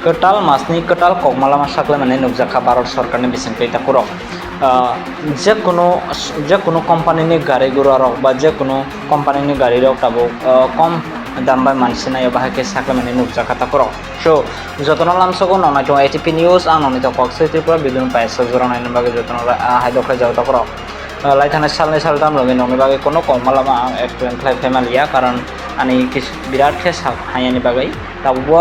Kwtall masni Kwtall kokmalama sakle mane nukjaka Bharat sorkarni bisingtwi takurok যে কোনো কোম্পানিনি গাড়ি গুড়া রক বা যে কোনো কোম্পানিনি গাড়ি রক তাবো কম দাম বাই মানসি নাই বাহাকে সাকলে মানে নুকজাকা তাকরক সো যতন লামসগো ননাইটো এটিপি নিউজ আন ননিতো কক্সিটিপুরা বিদুন পাইসা জোরা নাইন বাগে যতন হাইদখলে যাও তাকরক লাইথানে সালনে সালদাম লগে ননি বাগে কোনো কমালাमा एक्सप्लेन खालाय फेमालिया कारण आनी किस बिराद खे हायानि बागै ताबो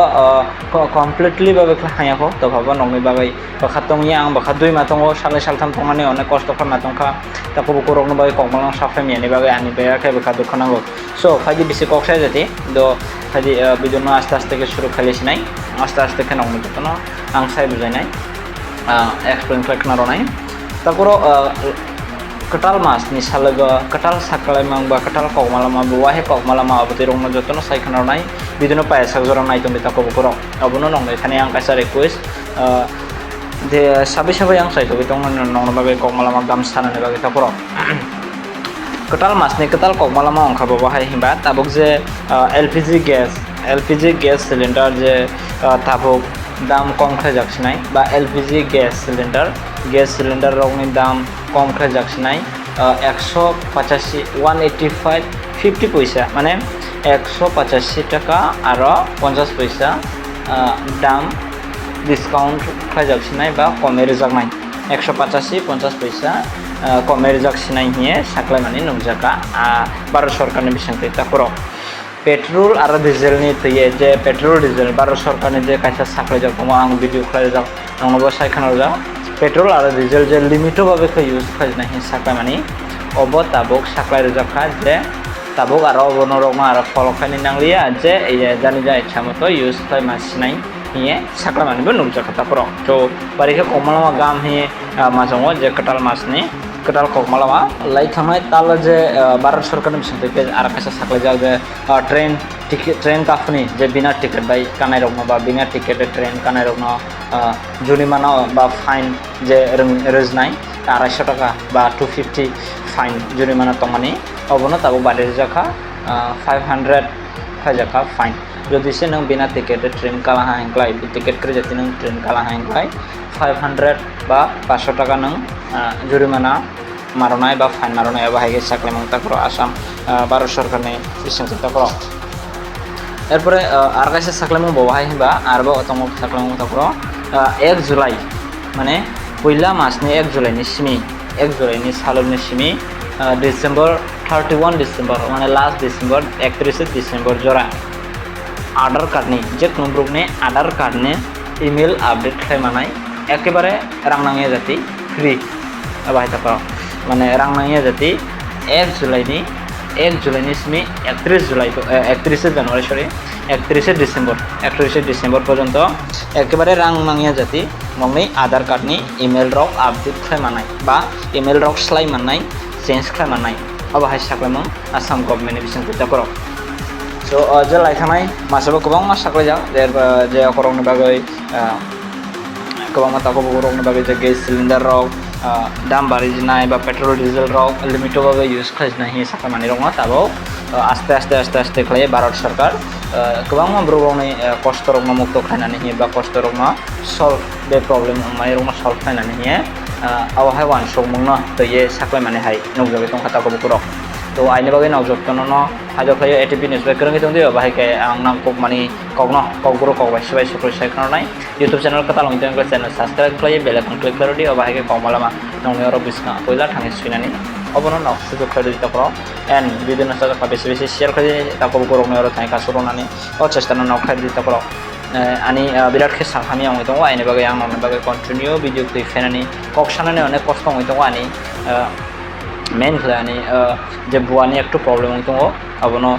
कमप्लिटलि बागै हायाखौ तो भाबा नंनि बागै बखातंया आं बखा दुइ मातंगो सालने सालथाम तंगाने अनेक कष्ट खालामनांखा ताको बकरकनो बागै कमलां साफायमियानि बागै आनी बेराखे बखा दुखनांगौ सो फाइदि बिसि कक्साय जाति दो फाइदि बिदुनो आस्ते आस्ते के शुरू खालिसिनाय आस्ते आस्ते के नंनि तनो आं साय बुजायनाय एक्सप्लेन खालामनाय ताको Kwtall masni salaga Kwtall saklaimang ba Kwtall kokmalama buwahe kokmalama abutirongno jotono saikhanarnai biduno paisa joranai tomi tako bukoro abuno nongnai thani ang kaisa request de sabai ang saito bitong nongno babe kokmalama gam sanane babe takoro Kwtall masni Kwtall kokmalama ongkha buwahe himba tabuk je LPG gas cylinder je tabuk দাম কম খাই যাচ্ছিনাই বা LPG gas cylinder রকমের দাম কম খাই যাচ্ছিনাই 185 185 50 পয়সা মানে 185 টাকা আর 50 পয়সা দাম ডিসকাউন্ট খাই যাচ্ছিনাই বা কমের যাকনাই 185 50 পয়সা কমের যাচ্ছিনাই হিয়ে সাকলাই মানে নুকজাকা ভারত সরকারের বিশান্তি তা করো पेट्रोल और डिजेल नि तये जे पेट्रोल डिजेल भारत सरकारनि जे कायसा साख्लाय जाक आं भिडिअ खालाय जाक नंगबा सायखानाव जा पेट्रोल और डिजेल जे लिमिटो बाबे खै यूज खाजनाय हि साख्लाय मानि अब ताबुक साख्लाय रजाखा जे ताबुक आरो बनो रकमा आरो फलो खानि नांलिया जे जानि जा इच्छा मतो यूज खाय मासिनाय हिये साख्लाय मानिबो नुकजाखा ताफोर तो बारिखा कमलामा गाम हि माजंगो जे Kwtall masni Kwtall kokmalama lai thangnai tal je Bharat sorkarni bisingtwi ar kaisa saklai jak je train काफनी जे बिना टिकेट बाई कानाय रकनो बा बिना टिकेट ट्रेन कानाय रकनो जुरिमाना बा फाइन जे रोजनाय 250 टाका बा 250 फाइन जुरिमाना तंगमानि अबनो ताबो बादे जाखा 500 फाइजाखा फाइन যদি সে নং বিনা টিকেট ট্রেন কালা হাंक्लाय टिकेट करे जाति नों ट्रेन काला हांक्लाय 500 बा 500 টাকা नों जुरिमाना मारनाय बा फाइन मारनाय बाहायगे साख्लाय मंगता करो आसाम भारत सरकारनि बिसिंखौ करो एरपरे आर कायसे साख्लाय मंग बहाय हिबा आरबो तंगो साख्लाय मंगता करो 1 जुलाइ माने पहिला मासनि 1 जुलाइनि सिमी 1 जुलाइनि सालनि सिमी डिसेम्बर 31 डिसेम्बर माने लास्ट डिसेम्बर 31 डिसेम्बर जरा आधार कार्डनि जे कुनब्रुकनि आधार कार्डनि इमेल आपडेट खालामनाय एकेबारे रां नाङै जाति फ्री बाहाय थाखा माने रां नाङै जाति 1 जुलाइनि सिमी 31 जुलाइ 31 জানুয়ারি सरि 31 डिसेम्बर पर्यन्त एकेबारे रां नाङै जाति नंनि आधार कार्डनि इमेल रक आपडेट खालामनाय बा इमेल रक स्लायमानाय चेन्ज खालामनाय बाहाय साख्लायमों आसाम गभर्नमेन्टनि बिसिंखौ ताकरो सो जे लायखानाय मासेबो गोबां मा साख्लाय जा जे खरंनि बागै गोबां मा ताको खरंनि बागै जे गेस सिलिन्डार रक दाम बारिनाय बा पेट्रोल डिजेल रक लिमिटो बागै यूज खालामनाय हि साख्लाय मानि रंगा ताबो आस्ते खालाय भारत सरकार गोबां मा ब्रगनि कष्ट रंगा मुक्त खालामनानै हि बा कष्ट रंगा सल्व बे प्रॉब्लेम माय रंगा सल्व खालामनानै हि आवहाय वान समंना तये साख्लाय मानि हाय नगजाबे तंखा ताको बकरक तो आइनि बागै नावजोबतनो हाजोखायो एटिपि निउस बाय करंगे तंदि बाहायके आं नाम कक मानि कगनो कगरो कगबाय सिबाय सुक्र सायखनाय YouTube channel Kwtall internet channel subscribe खालाय बेल आइकन क्लिक करदि बाहायके कमलामा नंनि अरो बिसना पहिला थाङै सुइनानै अबनो नाव सुजु खायदि तकरो एन्ड भिडिअ नसा का बेसे शेयर खायदि ताको गरंनो अरो थाङै कासुरनानै अ चेष्टाना नाव खायदि तकरो आनी बिराद खे साखानि आं दङ आइनि बागै आं नंनि बागै कन्टिन्यू भिडिअ क्लिप फेनानै कक्सानानै अनेक कष्ट दङ आनी मेन खालानि जे बुवानि एकटु प्रॉब्लेम दङ अबनो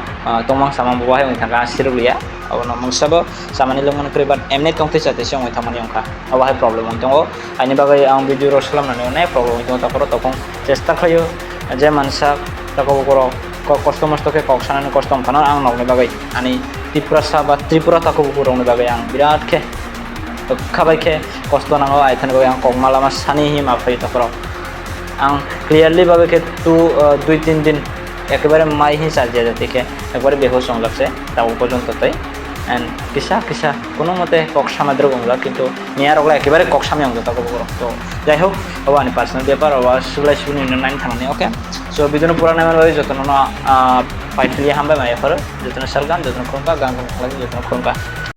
तमang samang buwahe ong thanga siruglia अबनो मंगसाबो सामानि लंमन क्रे बाट एमने तंथे जाते से ong थामानि अंखा अबाहाय प्रॉब्लेम दङ आइनि बागै आं भिडिअ रो खालामनानै अनेक प्रॉब्लेम दङ ताकरो तकं चेष्टा खायो जे मानसा ताको बकरो कष्ट मस्त के कक्सानानै कष्ट खाना आं नंनि बागै आनी तिप्रसा बा त्रिपुरा ताको बकरोनि बागै आं बिराद खे खाबायखे कष्ट नांगौ आइथानि बागै आं कगमालामा सानि हि माफाय ताकरो आं क्लियरलि बाबे के 2-3 दिन एकेबारे माइ हि साजिया जाते के एकबारे बेहोश होंलासे ताव पर्यन्त तै এন্ড কিসা কোনো মতে কক সামাদ্র গংলা কিন্তু নিয়ার ওগুলা একেবারে কক সামি অঙ্গ তাকে তো যাই হোক ওবা আনি পার্সোনাল ব্যাপার ওবা সুলাই সুনি নাইন থানানি ওকে সো বিদুন পুরানা মেলবাই যতন ফাইটলি হামবাই মাইয়াফার যতন সালগান যতন খরকা গান খরকা যতন খরকা